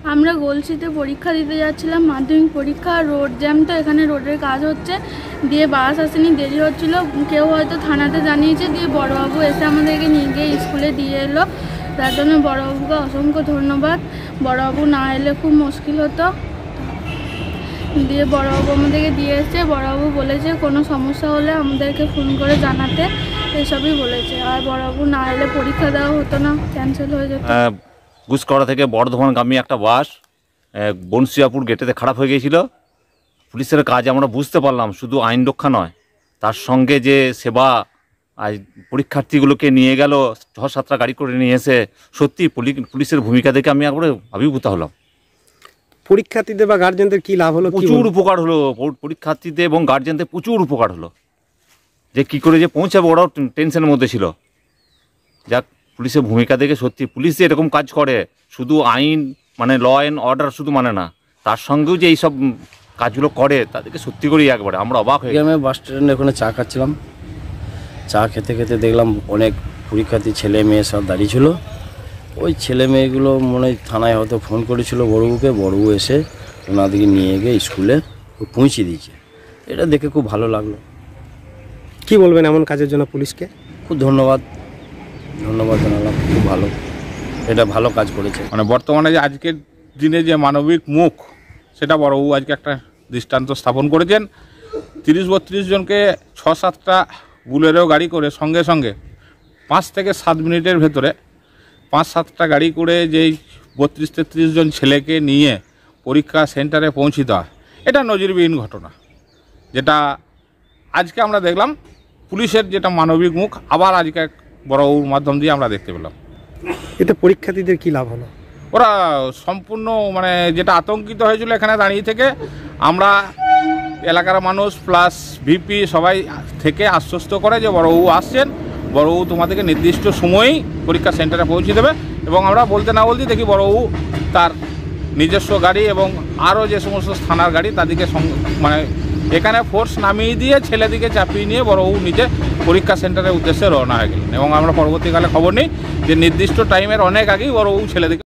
আমরা গলসিতে পরীক্ষা দিতে যাচ্ছিলাম, মাধ্যমিক পরীক্ষা। রোড জ্যাম, তো এখানে রোডের কাজ হচ্ছে, দিয়ে বাস আসেনি, দেরি হচ্ছিল। কেউ হয়তো থানাতে জানিয়েছে, দিয়ে বড়বাবু এসে আমাদেরকে নিয়ে গিয়ে স্কুলে দিয়ে এলো। তার জন্য বড়বাবুকে অসংখ্য ধন্যবাদ। বড়বাবু না এলে খুব মুশকিল হতো। দিয়ে বড়বাবু আমাদেরকে দিয়ে এসছে। বড়বাবু বলেছে কোনো সমস্যা হলে আমাদেরকে ফোন করে জানাতে, এসবই বলেছে। আর বড়বাবু না এলে পরীক্ষা দেওয়া হতো না, ক্যান্সেল হয়ে যেত। গুসকড়া থেকে বর্ধমানগামী একটা বাস বনশিয়াপুর গেটেতে খারাপ হয়ে গিয়েছিল। পুলিশের কাজ আমরা বুঝতে পারলাম, শুধু আইন রক্ষা নয়, তার সঙ্গে যে সেবা, পরীক্ষার্থীগুলোকে নিয়ে গেল 6-7টা গাড়ি করে নিয়ে এসে, সত্যি পুলিশের ভূমিকা দেখে আমি একবারে আবির্ভূত হলাম। পরীক্ষার্থীদের বা গার্জেনদের কি লাভ হলো? প্রচুর উপকার হলো পরীক্ষার্থীদের এবং গার্জেনদের, প্রচুর উপকার হলো। যে কি করে যে পৌঁছাবে ওরাও টেনশনের মধ্যে ছিল। যাক, পুলিশের ভূমিকা দেখে সত্যি পুলিশ যে এরকম কাজ করে, শুধু আইন মানে ল অ্যান্ড অর্ডার শুধু মানে না, তার সঙ্গেও যে এইসব কাজগুলো করে, তাদেরকে সত্যি করেই একবারে আমরা অবাক হয়ে গেলাম। আমি বাস স্ট্যান্ডে ওখানে চা খাচ্ছিলাম। চা খেতে খেতে দেখলাম অনেক পরীক্ষার্থী ছেলে মেয়ে সব দাঁড়িয়ে ছিল। ওই ছেলে মেয়েগুলো মনে হয় থানায় হয়তো ফোন করেছিল বড়বাবুকে, বড়বাবু এসে ওনাদেরকে নিয়ে গিয়ে স্কুলে পৌঁছে দিয়েছে। এটা দেখে খুব ভালো লাগলো। কি বলবেন এমন কাজের জন্য পুলিশকে? খুব ধন্যবাদ জানালাম, খুব ভালো, এটা ভালো কাজ করেছে। মানে বর্তমানে যে আজকের দিনে যে মানবিক মুখ, সেটা বড়বাবু আজকে একটা দৃষ্টান্ত স্থাপন করেছেন। 30-32 জনকে 6-7টা বুলেরো গাড়ি করে সঙ্গে সঙ্গে 5 থেকে 7 মিনিটের ভেতরে 5-7টা গাড়ি করে যেই 32-33 জন ছেলেকে নিয়ে পরীক্ষা সেন্টারে পৌঁছে দেওয়া, এটা নজিরবিহীন ঘটনা। যেটা আজকে আমরা দেখলাম, পুলিশের যেটা মানবিক মুখ আবার আজকে বড়বাবুর মাধ্যম দিয়ে আমরা দেখতে পেলাম। এতে পরীক্ষার্থীদের কি লাভ হলো? ওরা সম্পূর্ণ মানে যেটা আতঙ্কিত হয়েছিল এখানে দাঁড়িয়ে থেকে, আমরা এলাকার মানুষ প্লাস ভিপি সবাই থেকে আশ্বস্ত করে যে বড়বাবু আসছেন, বড়বাবু তোমাদেরকে নির্দিষ্ট সময়েই পরীক্ষা সেন্টারে পৌঁছে দেবে। এবং আমরা বলতে না বলতে দেখি বড়বাবু তার নিজস্ব গাড়ি এবং আরও যে সমস্ত থানার গাড়ি তাদেরকে মানে এখানে ফোর্স নামিয়ে দিয়ে ছেলেদিকে চাপিয়ে নিয়ে বড়বাবু নিজে পরীক্ষা সেন্টারের উদ্দেশ্যে রওনা হয়ে গেলেন। এবং আমরা পরবর্তীকালে খবর নিই যে নির্দিষ্ট টাইমের অনেক আগেই বড়বাবু ছেলেদিকে